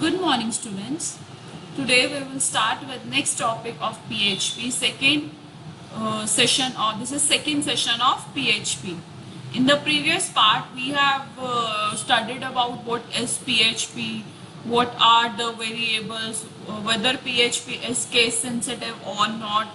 Good morning, students. Today we will start with next topic of PHP, second session, or this is second session of PHP. In the previous part, we have studied about what is PHP, what are the variables, whether PHP is case sensitive or not,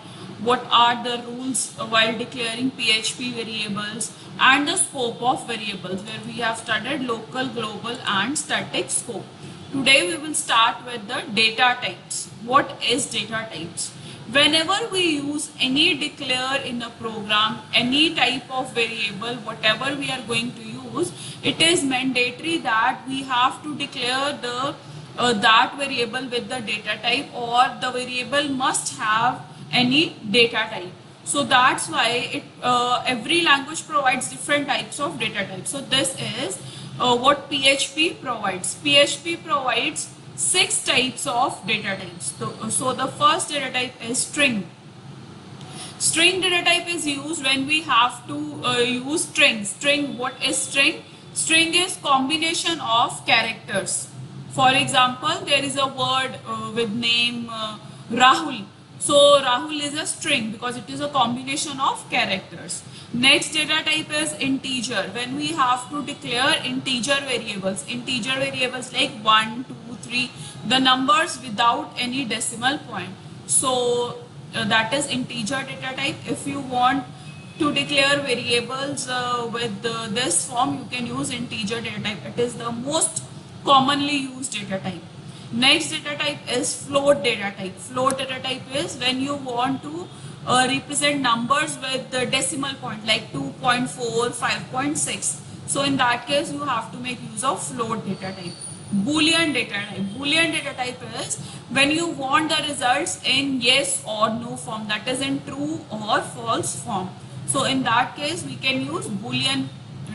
what are the rules while declaring PHP variables, and the scope of variables, where we have studied local, global, and static scope. Today we will start with the data types. What is data types? Whenever we use any declare in a program, any type of variable, whatever we are going to use, it is mandatory that we have to declare the that variable with the data type, or the variable must have any data type. So that's why every language provides different types of data types. So this is what PHP provides. PHP provides 6 types of data types. So the first data type is string. String data type is used when we have to use string. String, what is string? String is combination of characters. For example, there is a word with name Rahul. So Rahul is a string because it is a combination of characters. Next data type is integer. When we have to declare integer variables like 1, 2, 3, the numbers without any decimal point. So that is integer data type. If you want to declare variables with this form, you can use integer data type. It is the most commonly used data type. Next data type is float data type. Float data type is when you want to represent numbers with the decimal point like 2.4, 5.6. So in that case, you have to make use of float data type. Boolean data type. Boolean data type is when you want the results in yes or no form, that is in true or false form. So in that case, we can use Boolean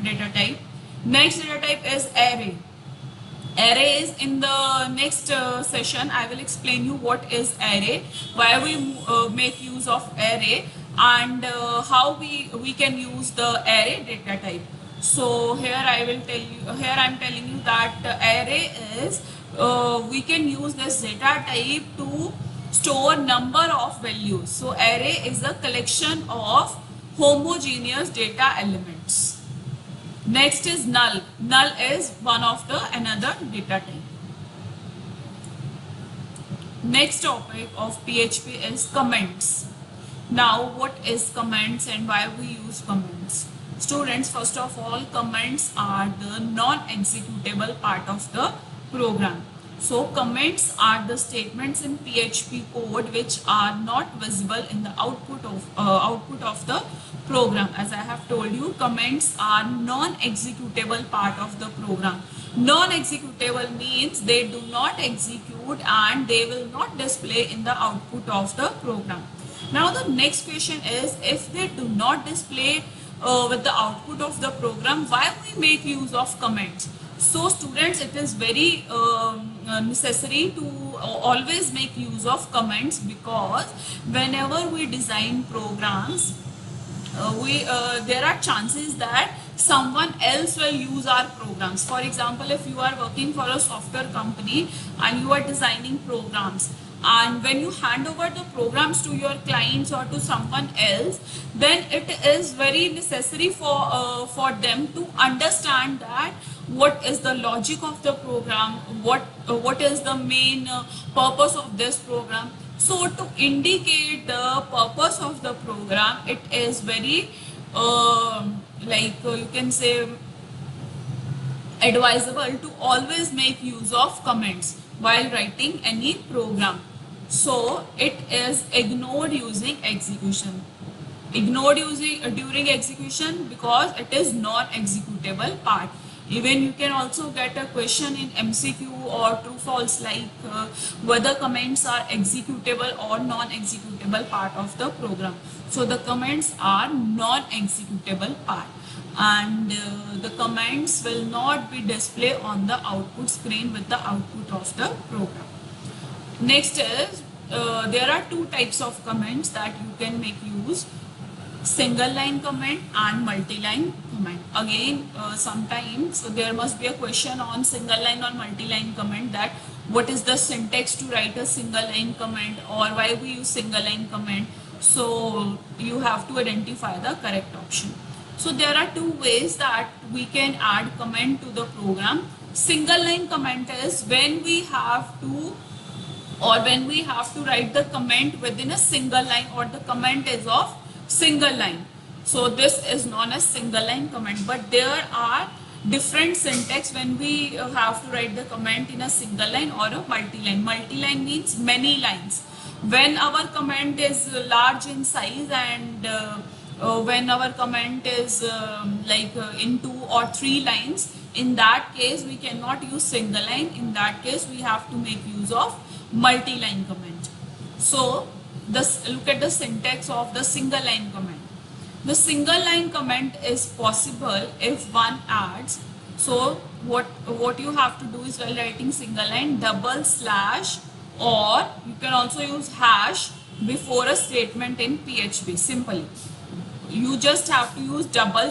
data type. Next data type is array. Array is in the next session. I will explain you what is array, why we make use of array, and how we can use the array data type. So here I am telling you that array is we can use this data type to store number of values. So array is a collection of homogeneous data elements. Next is null. Null is one of the another data type. Next topic of PHP is comments. Now, what is comments and why we use comments? Students, first of all, comments are the non-executable part of the program. So comments are the statements in PHP code which are not visible in the output of the program. As I have told you, comments are non-executable part of the program. Non-executable means they do not execute and they will not display in the output of the program. Now the next question is, if they do not display with the output of the program, why we make use of comments? So students, it is very necessary to always make use of comments, because whenever we design programs, there are chances that someone else will use our programs. For example, if you are working for a software company and you are designing programs, and when you hand over the programs to your clients or to someone else, then it is very necessary for them to understand that what is the logic of the program, what is the main purpose of this program. So to indicate the purpose of the program, it is very you can say advisable to always make use of comments while writing any program. So it is ignored using execution. Ignored during execution because it is non-executable part. Even you can also get a question in MCQ or true false like whether comments are executable or non-executable part of the program. So the comments are non-executable part, and the comments will not be displayed on the output screen with the output of the program. Next is there are two types of comments that you can make use: single line comment and multi-line comment. Again, sometimes there must be a question on single line or multi-line comment, that what is the syntax to write a single line comment, or why we use single line comment. So you have to identify the correct option. So there are two ways that we can add comment to the program. Single line comment is when we have to, or when we have to write the comment within a single line, or the comment is of single line. So this is known as single line comment. But there are different syntax when we have to write the comment in a single line or a multi-line. Multi-line means many lines. When our comment is large in size, and when our comment is in 2 or 3 lines, in that case we cannot use single line. In that case we have to make use of multi-line comment. So look at the syntax of the single line comment. The single line comment is possible if one adds. So what you have to do is, while writing single line, double slash, or you can also use hash before a statement in PHP. Simply, you just have to use double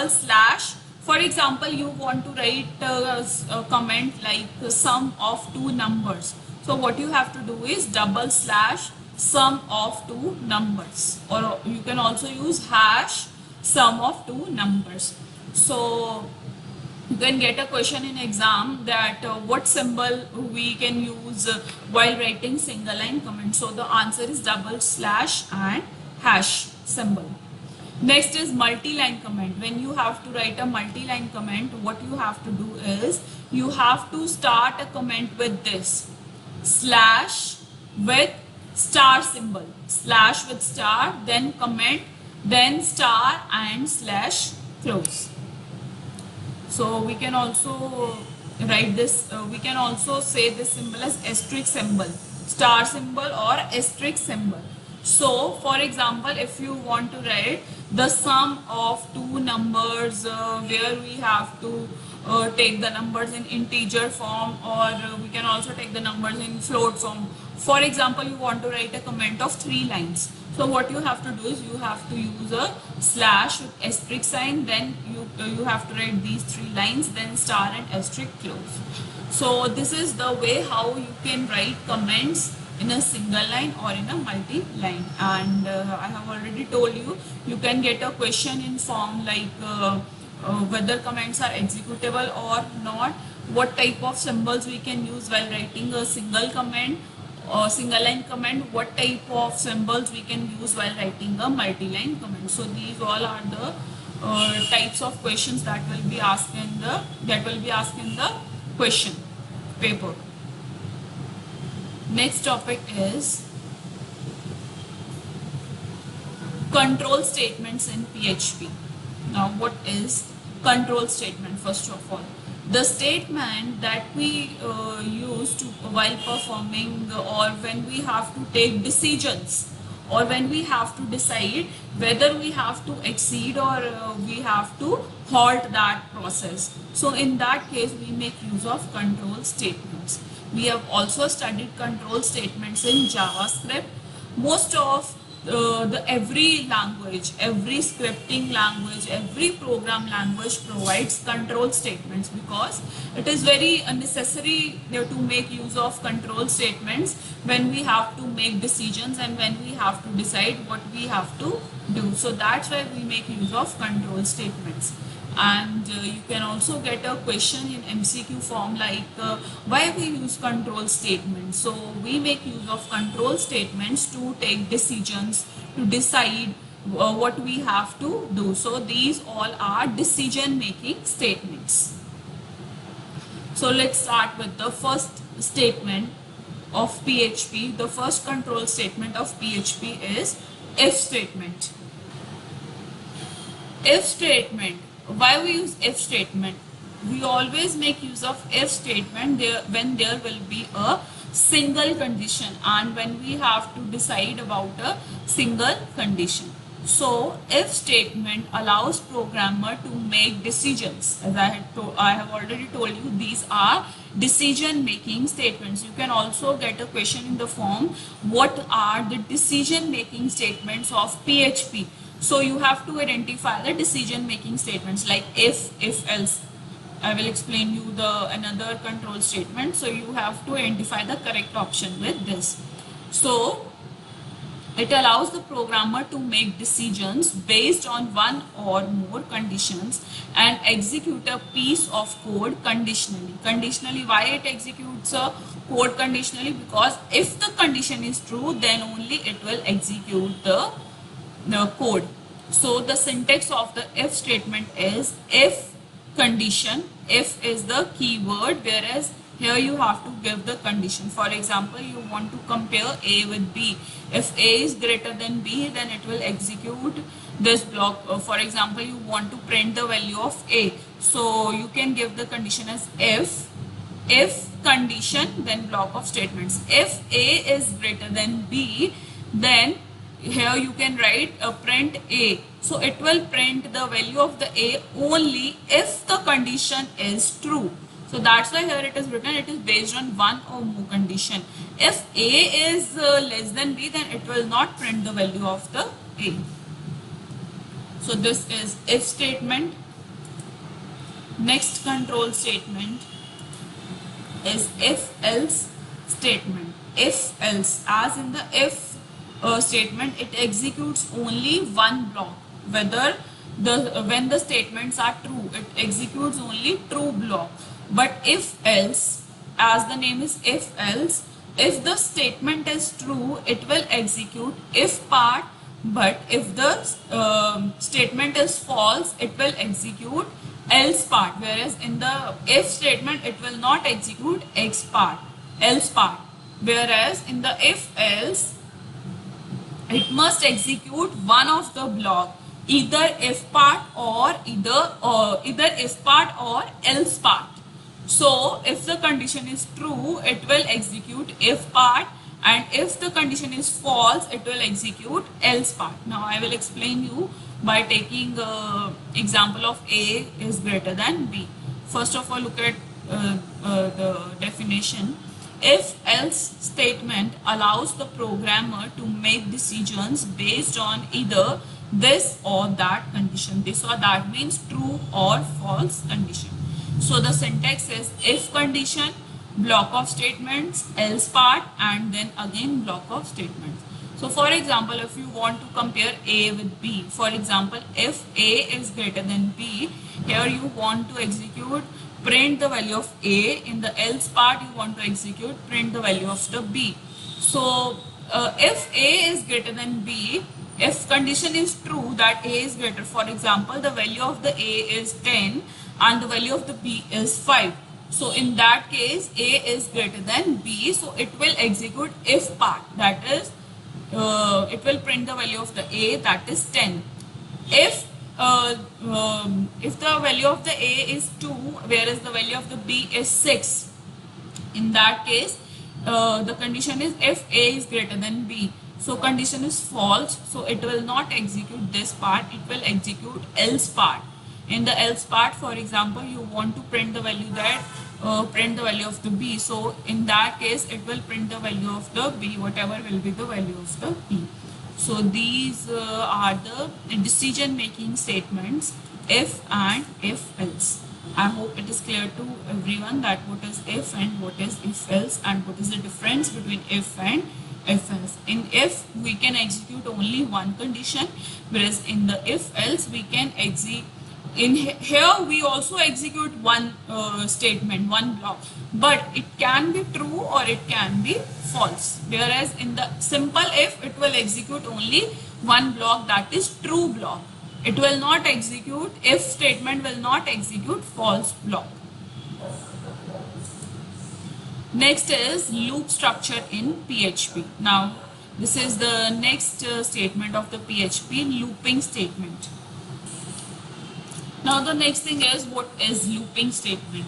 slash. For example, you want to write a comment like sum of two numbers. So what you have to do is double slash sum of two numbers, or you can also use hash sum of two numbers. So you can get a question in exam that what symbol we can use while writing single line comment. So the answer is double slash and hash symbol. Next is multi-line comment. When you have to write a multi-line comment, what you have to do is, you have to start a comment with this slash with star symbol, slash with star, then comment, then star and slash close. So we can also write this, we can also say this symbol as asterisk symbol, star symbol or asterisk symbol. So for example, if you want to write the sum of two numbers where we have to take the numbers in integer form, or we can also take the numbers in float form. For example, you want to write a comment of 3 lines. So what you have to do is, you have to use a slash with asterisk sign, then you have to write these 3 lines, then star and asterisk close. So this is the way how you can write comments in a single line or in a multi-line. And I have already told you, you can get a question in form like whether comments are executable or not, what type of symbols we can use while writing a single comment or single line comment, what type of symbols we can use while writing a multi-line comment. So these all are the types of questions that will be asked in the question paper. Next topic is control statements in PHP. Now, what is control statement? First of all, the statement that we use to while performing, or when we have to take decisions, or when we have to decide whether we have to exceed or we have to halt that process. So in that case, we make use of control statements. We have also studied control statements in JavaScript. Most of every language, every scripting language, every program language provides control statements, because it is very necessary to make use of control statements when we have to make decisions and when we have to decide what we have to do. So that's why we make use of control statements. And you can also get a question in MCQ form like why we use control statements. So we make use of control statements to take decisions, to decide what we have to do. So these all are decision making statements. So let's start with the first statement of PHP. The first control statement of PHP is if statement. If statement. Why we use if statement? We always make use of if statement when there will be a single condition and when we have to decide about a single condition. So if statement allows programmer to make decisions. As I have already told you, these are decision making statements. You can also get a question in the form, what are the decision making statements of PHP? So you have to identify the decision making statements like if else. I will explain you the another control statement. So you have to identify the correct option with this. So it allows the programmer to make decisions based on one or more conditions and execute a piece of code conditionally. Conditionally, why it executes a code conditionally? Because if the condition is true, then only it will execute the code. So the syntax of the if statement is if condition. If is the keyword, whereas here you have to give the condition. For example, you want to compare A with B. If A is greater than B, then it will execute this block. For example, you want to print the value of A. So you can give the condition as if condition, then block of statements. If A is greater than B, then here you can write a print A. So it will print the value of the A only if the condition is true. So that's why here it is written, it is based on one or more condition. If A is less than B, then it will not print the value of the A. So this is if statement. Next control statement is if else statement. If else, as in the if statement, it executes only one block. Whether when the statements are true, it executes only true block. But if else, as the name is if else, if the statement is true, it will execute if part. But if the statement is false, it will execute else part. Whereas in the if statement, it will not execute else part. Whereas in the if else, it must execute one of the block, either if part or either if part or else part. So if the condition is true, it will execute if part, and if the condition is false, it will execute else part. Now I will explain you by taking example of A is greater than B. First of all, look at the definition. If else statement allows the programmer to make decisions based on either this or that condition. This or that means true or false condition. So the syntax is if condition, block of statements, else part, and then again block of statements. So for example, if you want to compare A with B, for example, if A is greater than B, here you want to execute print the value of A. In the else part, you want to execute print the value of the B. So if A is greater than B, if condition is true that A is greater, for example, the value of the A is 10 and the value of the B is 5. So in that case, A is greater than B, so it will execute if part, that is it will print the value of the A, that is 10. If the value of the A is 2, whereas the value of the B is 6, in that case the condition is if A is greater than B. So condition is false, so it will not execute this part, it will execute else part. In the else part, for example, you want to print the value that print the value of the B. So in that case, it will print the value of the B, whatever will be the value of the B. So these are the decision making statements, if and if else. I hope it is clear to everyone that what is if and what is if else, and what is the difference between if and if else. In if, we can execute only one condition, whereas in the if else, we can execute. In here we also execute one statement, one block, but it can be true or it can be false. Whereas in the simple if, it will execute only one block, that is true block. It will not execute, if statement will not execute false block. Next is loop structure in PHP. Now this is the next statement of the PHP, looping statement. Now the next thing is, what is looping statement?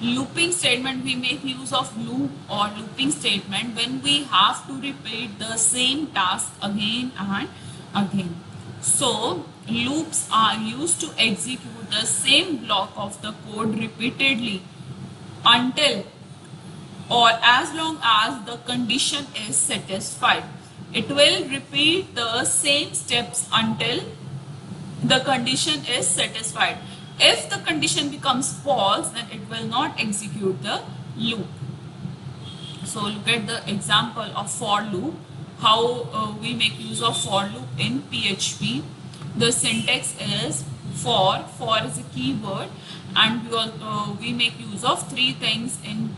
Looping statement, we make use of loop or looping statement when we have to repeat the same task again and again. So loops are used to execute the same block of the code repeatedly until or as long as the condition is satisfied. It will repeat the same steps until the condition is satisfied. If the condition becomes false, then it will not execute the loop. So look at the example of for loop, how we make use of for loop in PHP. The syntax is for is a keyword, and we make use of three things in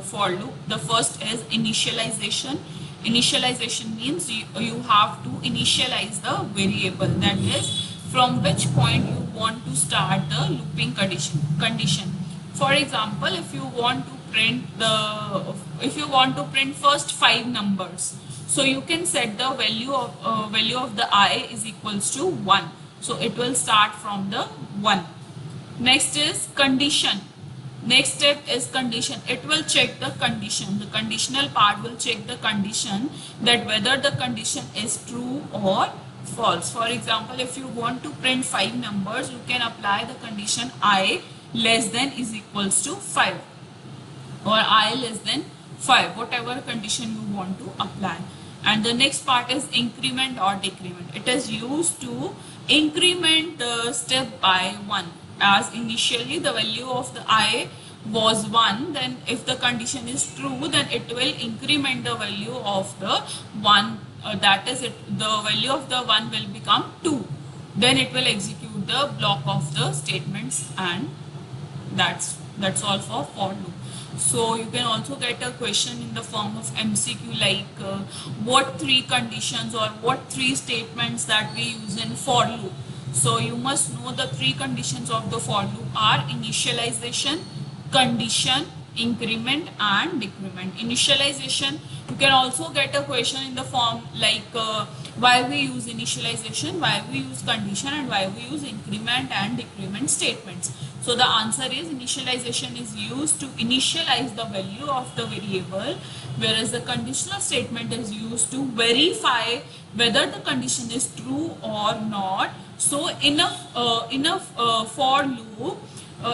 for loop. The first is initialization. Initialization means you have to initialize the variable, that is from which point you want to start the looping condition. For example, if you want to print first 5 numbers, so you can set the value of the I is equals to 1, so it will start from the 1. Next is condition. Next step is condition. It will check the condition. The conditional part will check the condition, that whether the condition is true or false. For example, if you want to print 5 numbers, you can apply the condition I less than is equals to 5, or I less than 5, whatever condition you want to apply. And the next part is increment or decrement. It is used to increment the step by 1. As initially the value of the I was 1, then if the condition is true, then it will increment the value of the 1, that is, the value of the 1 will become 2. Then it will execute the block of the statements, and that's all for loop. So you can also get a question in the form of MCQ, like what 3 conditions or what 3 statements that we use in for loop. So you must know the 3 conditions of the for loop are initialization, condition, increment and decrement. Initialization, you can also get a question in the form like why we use initialization, why we use condition, and why we use increment and decrement statements. So the answer is initialization is used to initialize the value of the variable, whereas the conditional statement is used to verify whether the condition is true or not. So in a for loop,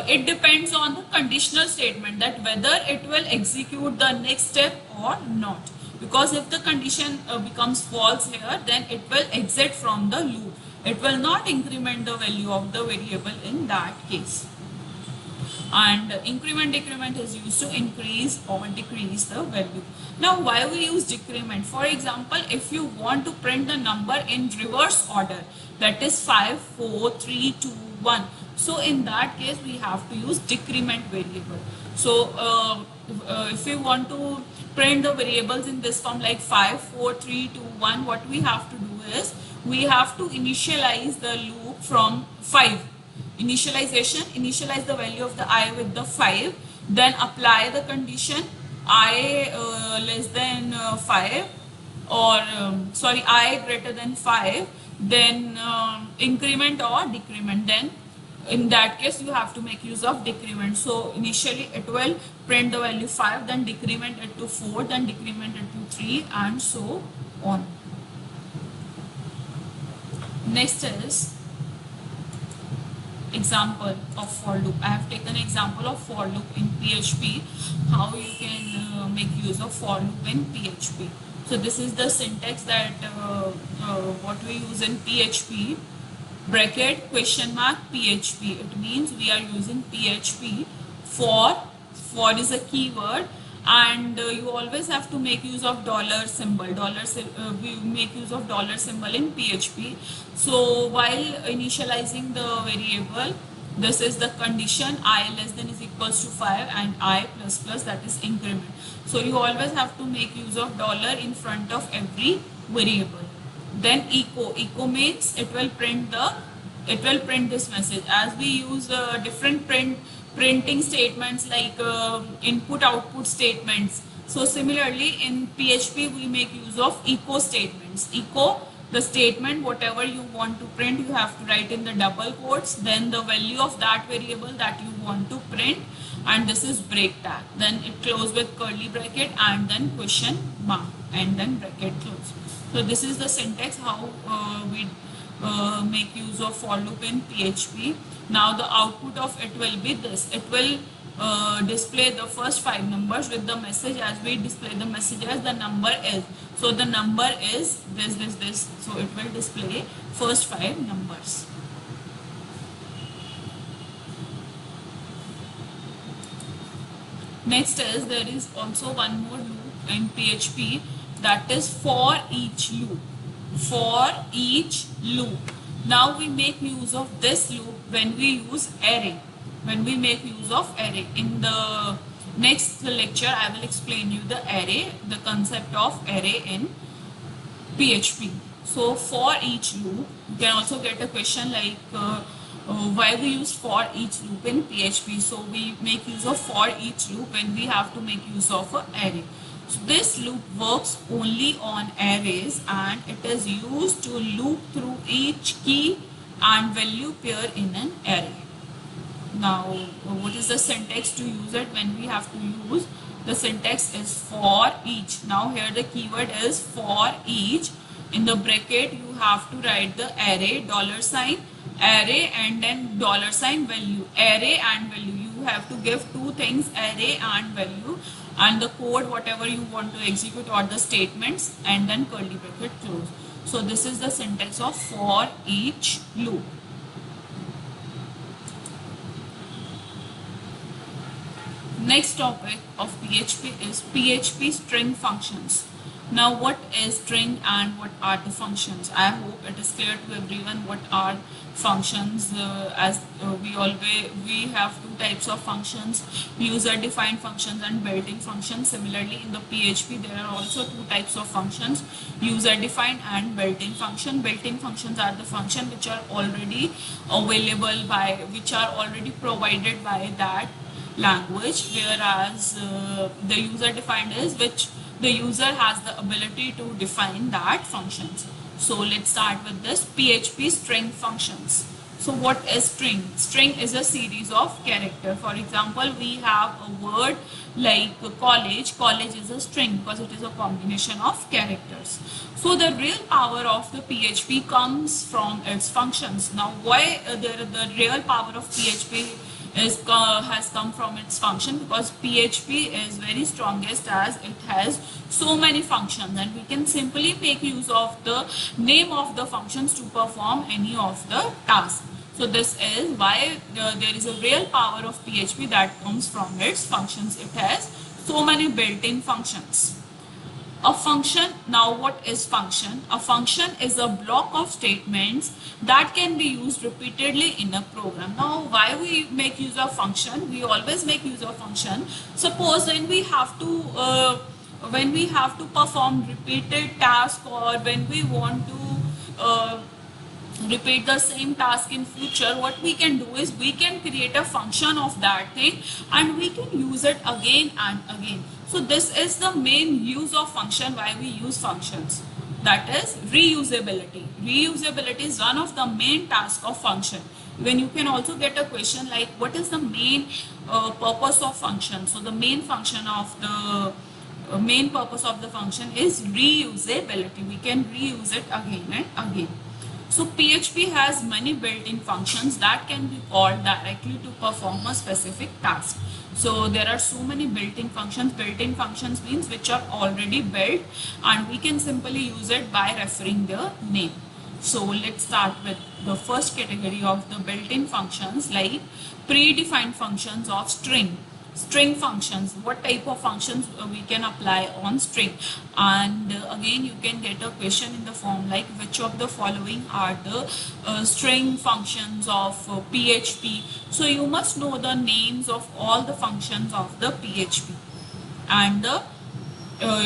it depends on the conditional statement, that whether it will execute the next step or not. Because if the condition becomes false here, then it will exit from the loop. It will not increment the value of the variable in that case. And increment decrement is used to increase or decrease the value. Now why we use decrement? For example, if you want to print the number in reverse order, that is 5, 4, 3, 2, 1. So in that case we have to use decrement variable. So if we want to print the variables in this form like 5, 4, 3, 2, 1, what we have to do is we have to initialize the loop from 5. Initialize the value of the I with the 5, then apply the condition I less than 5, or I greater than 5, then increment or decrement. Then in that case you have to make use of decrement. So initially it will print the value 5, then decrement it to 4, then decrement it to 3, and so on. Next is example of for loop. I have taken example of for loop in PHP, how you can make use of for loop in PHP. So this is the syntax that what we use in PHP, bracket question mark PHP. It means we are using PHP for is a keyword, and you always have to make use of dollar symbol. We make use of dollar symbol in PHP. So while initializing the variable, this is the condition I less than is equals to 5 and I plus plus, that is increment. So you always have to make use of dollar in front of every variable. Then echo means it will print this message. As we use different printing statements like input output statements, so similarly in PHP we make use of echo statements. Echo, the statement whatever you want to print, you have to write in the double quotes, then the value of that variable that you want to print, and this is break tag. Then it close with curly bracket and then question mark and then bracket close. So this is the syntax how we make use of for loop in PHP. Now the output of it will be this. It will display the first 5 numbers with the message as we display the message as the number is. So the number is this. So it will display first 5 numbers. Next is there is also one more loop in PHP, that is for each loop. For each loop. Now we make use of this loop when we use array. When we make use of array. In the next lecture, I will explain you the array, the concept of array in PHP. So for each loop, you can also get a question like why we use for each loop in PHP. So we make use of for each loop when we have to make use of an array. So this loop works only on arrays and it is used to loop through each key and value pair in an array. Now, what is the syntax to use it when we have to use? The syntax is for each. Now here the keyword is for each. In the bracket you have to write the array, $, array and then $value. Array and value. You have to give two things, array and value, and the code whatever you want to execute or the statements, and then curly bracket close. So this is the syntax of for each loop. Next topic of PHP is PHP string functions. Now what is string and what are the functions? I hope it is clear to everyone what are functions. We have two types of functions, user defined functions and built-in functions. Similarly in the PHP there are also two types of functions, user defined and built-in function. Built-in functions are the function which are already available by, which are already provided by that language, whereas the user defined is which the user has the ability to define that functions. So let's start with this PHP string functions. So what is string? String is a series of character. For example, we have a word like college. College is a string because it is a combination of characters. So the real power of the PHP comes from its functions. Now why the real power of PHP has come from its function? Because PHP is very strongest as it has so many functions and we can simply make use of the name of the functions to perform any of the tasks. So this is why there is a real power of PHP that comes from its functions. It has so many built-in functions. A function, now what is function? A function is a block of statements that can be used repeatedly in a program. Now why we make use of function? We always make use of function. Suppose when we have to perform repeated task, or when we want to repeat the same task in future, what we can do is we can create a function of that thing and we can use it again and again. So this is the main use of function, why we use functions. That is reusability. Reusability is one of the main tasks of function. When you can also get a question like what is the main purpose of function? So the main function of the main purpose of the function is reusability. We can reuse it again and again. So PHP has many built-in functions that can be called directly to perform a specific task. So there are so many built-in functions. Built-in functions means which are already built and we can simply use it by referring their name. So let's start with the first category of the built-in functions, like predefined functions of string. String functions, what type of functions we can apply on string? And again you can get a question in the form like which of the following are the string functions of PHP. So you must know the names of all the functions of the PHP and the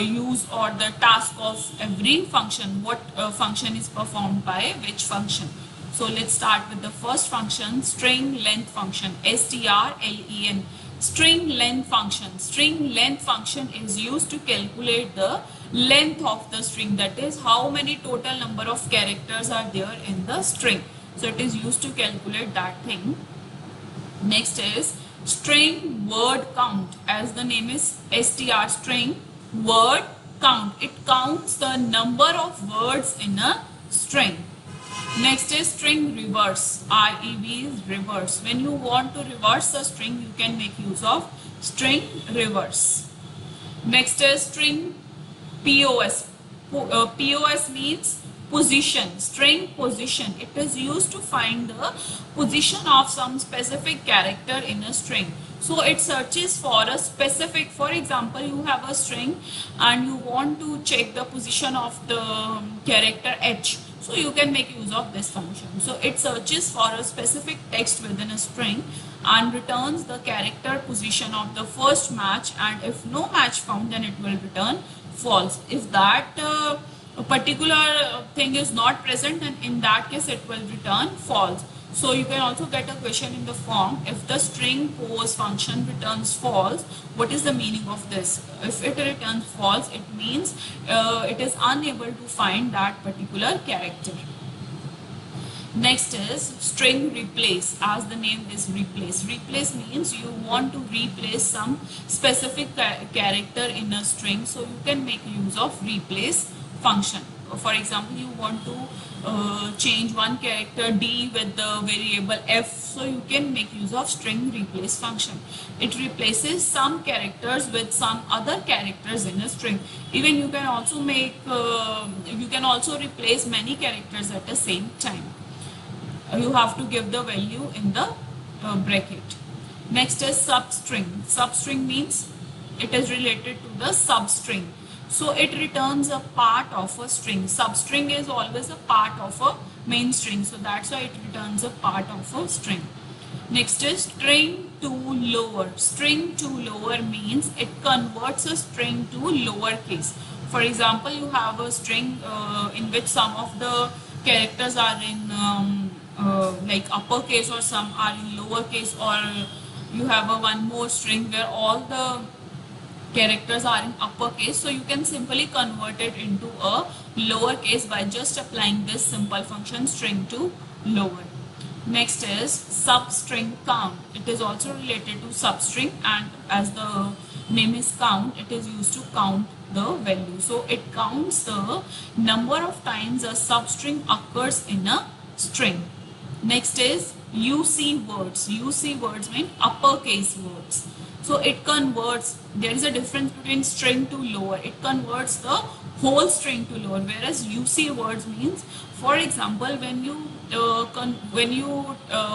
use or the task of every function, what function is performed by which function. So let's start with the first function, string length function, strlen. String length function. String length function is used to calculate the length of the string, that is how many total number of characters are there in the string. So it is used to calculate that thing. Next is string word count. As the name is str, string word count. It counts the number of words in a string. Next is string reverse. REV is reverse. When you want to reverse a string, you can make use of string reverse. Next is string POS. POS means position, string position. It is used to find the position of some specific character in a string. So it searches for a specific, for example, you have a string and you want to check the position of the character H. So you can make use of this function. So it searches for a specific text within a string and returns the character position of the first match, and if no match found, then it will return false. If that a particular thing is not present, then in that case it will return false. So you can also get a question in the form, if the string pose function returns false, what is the meaning of this? If it returns false, it means it is unable to find that particular character. Next is string replace. As the name is replace. Replace means you want to replace some specific character in a string, so you can make use of replace function. For example, you want to change one character D with the variable F, so you can make use of string replace function. It replaces some characters with some other characters in a string. Even you can also replace many characters at the same time. You have to give the value in the bracket. Next is substring. Substring means it is related to the substring. So it returns a part of a string. Substring is always a part of a main string. So that's why it returns a part of a string. Next is string to lower. String to lower means it converts a string to lowercase. For example, you have a string in which some of the characters are in like uppercase, or some are in lowercase, or you have a one more string where all the characters are in uppercase, so you can simply convert it into a lowercase by just applying this simple function string to lower. Next is substring count. It is also related to substring, and as the name is count, it is used to count the value. So it counts the number of times a substring occurs in a string. Next is UC words. UC words mean uppercase words. So it converts, there is a difference between string to lower. It converts the whole string to lower, whereas UC words means, for example, when you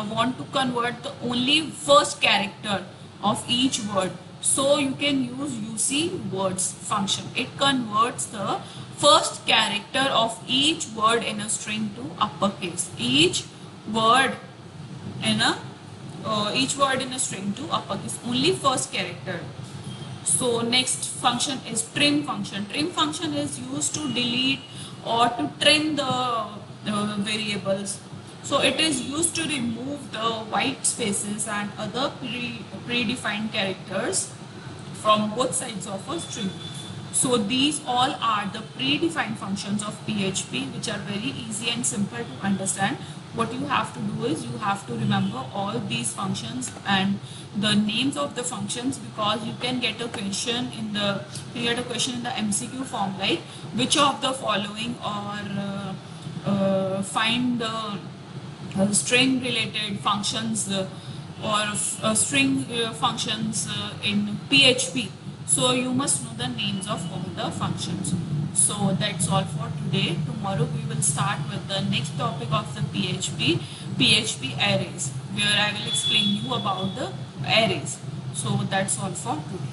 want to convert the only first character of each word, so you can use UC words function. It converts the first character of each word in a string to uppercase. Each word in a string to uppercase, only first character. So next function is trim function. Trim function is used to delete or to trim the variables. So it is used to remove the white spaces and other predefined characters from both sides of a string. So these all are the predefined functions of PHP, which are very easy and simple to understand. What you have to do is you have to remember all these functions and the names of the functions, because you can get a question in the MCQ form, like which of the following, or find the string related functions or string functions in PHP. So you must know the names of all the functions. So that's all for today. Tomorrow we will start with the next topic of the PHP arrays, where I will explain you about the arrays. So that's all for today.